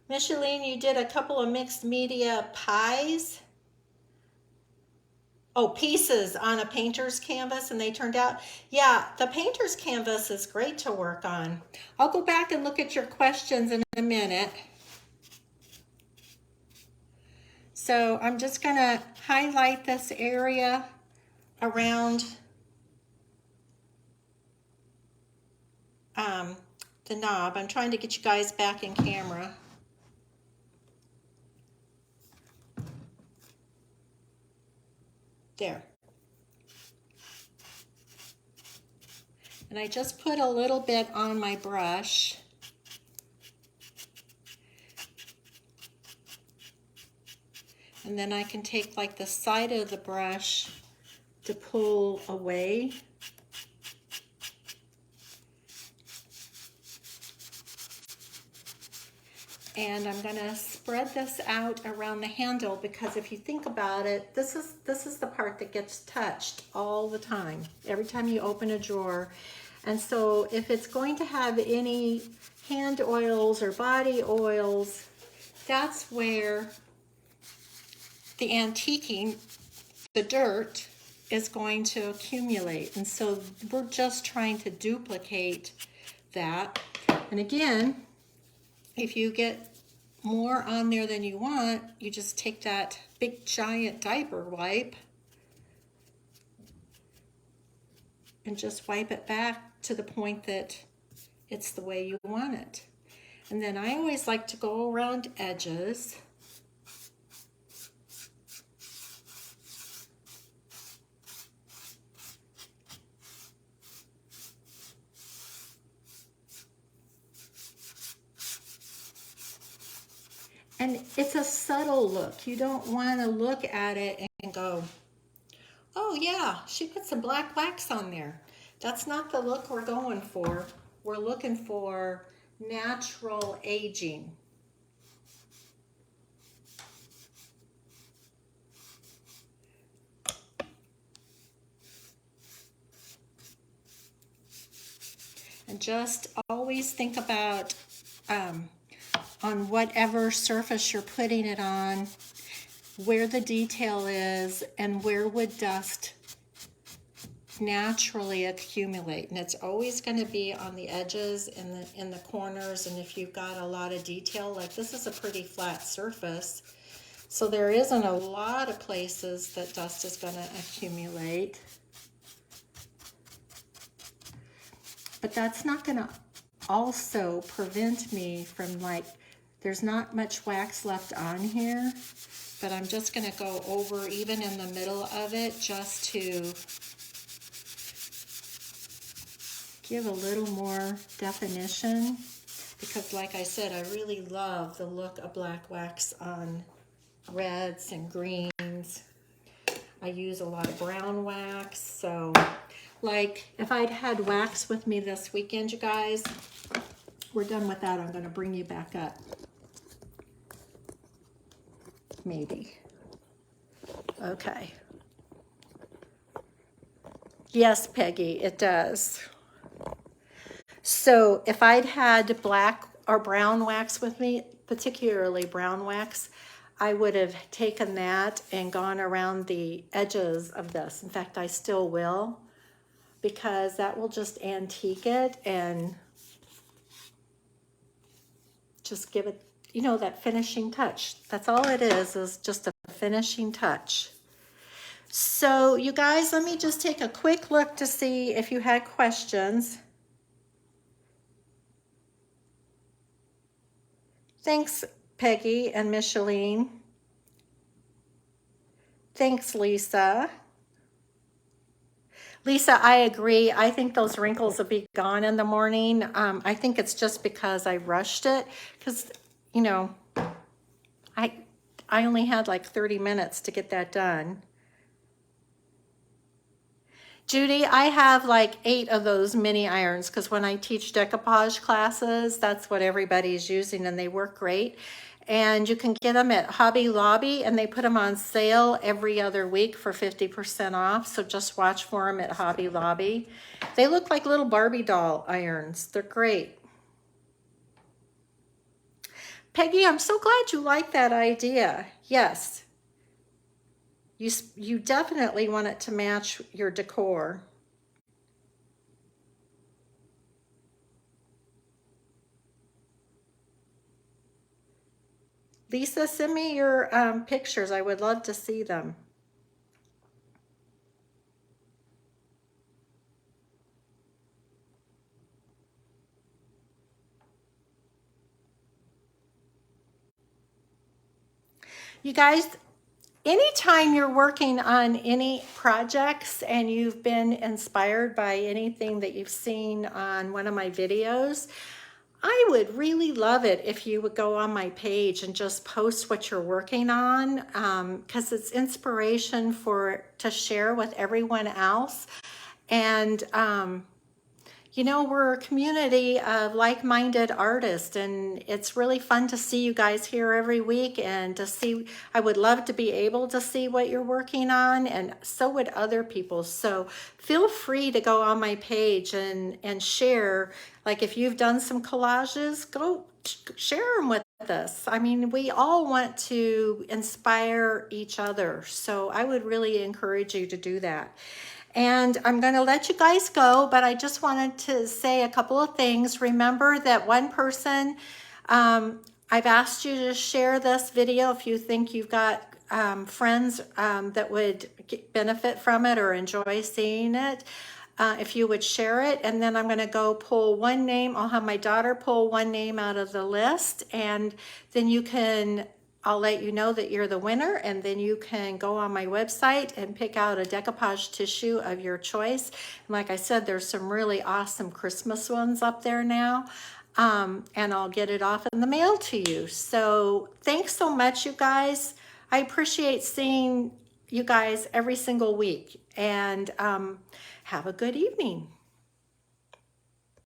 Micheline, you did a couple of mixed media pies. Oh, pieces on a painter's canvas, and they turned out. Yeah, the painter's canvas is great to work on. I'll go back and look at your questions in a minute. So I'm just gonna highlight this area around the knob. I'm trying to get you guys back in camera. There. And I just put a little bit on my brush. And then I can take like the side of the brush to pull away. And I'm gonna spread this out around the handle because if you think about it, this is the part that gets touched all the time, every time you open a drawer. And so if it's going to have any hand oils or body oils, that's where the antiquing, the dirt, is going to accumulate. And so we're just trying to duplicate that. And again, if you get more on there than you want, you just take that big giant diaper wipe and just wipe it back to the point that it's the way you want it. And then I always like to go around edges. And it's a subtle look. You don't want to look at it and go, oh yeah, she put some black wax on there. That's not the look we're going for. We're looking for natural aging. And just always think about on whatever surface you're putting it on, where the detail is and where would dust naturally accumulate. And it's always going to be on the edges and in the corners. And if you've got a lot of detail, like this is a pretty flat surface, so there isn't a lot of places that dust is going to accumulate. But that's not going to also prevent me from, like, there's not much wax left on here, but I'm just going to go over even in the middle of it just to give a little more definition, because like I said, I really love the look of black wax on reds and greens. I use a lot of brown wax, so like if I'd had wax with me this weekend, you guys, we're done with that. I'm going to bring you back up. Maybe. Okay. Yes, Peggy, it does. So if I'd had black or brown wax with me, particularly brown wax, I would have taken that and gone around the edges of this. In fact, I still will, because that will just antique it and just give it, you know, that finishing touch. That's all it is just a finishing touch. So you guys, let me just take a quick look to see if you had questions. Thanks, Peggy and Micheline. Thanks, Lisa. Lisa, I agree. I think those wrinkles will be gone in the morning. I think it's just because I rushed it, because, you know, I only had like 30 minutes to get that done. Judy, I have like 8 of those mini irons, because when I teach decoupage classes, that's what everybody's using, and they work great. And you can get them at Hobby Lobby, and they put them on sale every other week for 50% off. So just watch for them at Hobby Lobby. They look like little Barbie doll irons. They're great. Peggy, I'm so glad you like that idea. Yes. You definitely want it to match your decor. Lisa, send me your pictures. I would love to see them. You guys, anytime you're working on any projects and you've been inspired by anything that you've seen on one of my videos, I would really love it if you would go on my page and just post what you're working on, because it's inspiration to share with everyone else. And you know, we're a community of like-minded artists, and it's really fun to see you guys here every week, and to see, I would love to be able to see what you're working on, and so would other people. So feel free to go on my page and share. Like if you've done some collages, go share them with us. I mean, we all want to inspire each other, so I would really encourage you to do that. And I'm going to let you guys go, but I just wanted to say a couple of things. Remember that one person, I've asked you to share this video if you think you've got friends that would benefit from it or enjoy seeing it. If you would share it, and then I'm going to go pull one name. I'll have my daughter pull one name out of the list, and then I'll let you know that you're the winner, and then you can go on my website and pick out a decoupage tissue of your choice. And like I said, there's some really awesome Christmas ones up there now, and I'll get it off in the mail to you. So thanks so much, you guys. I appreciate seeing you guys every single week, and have a good evening.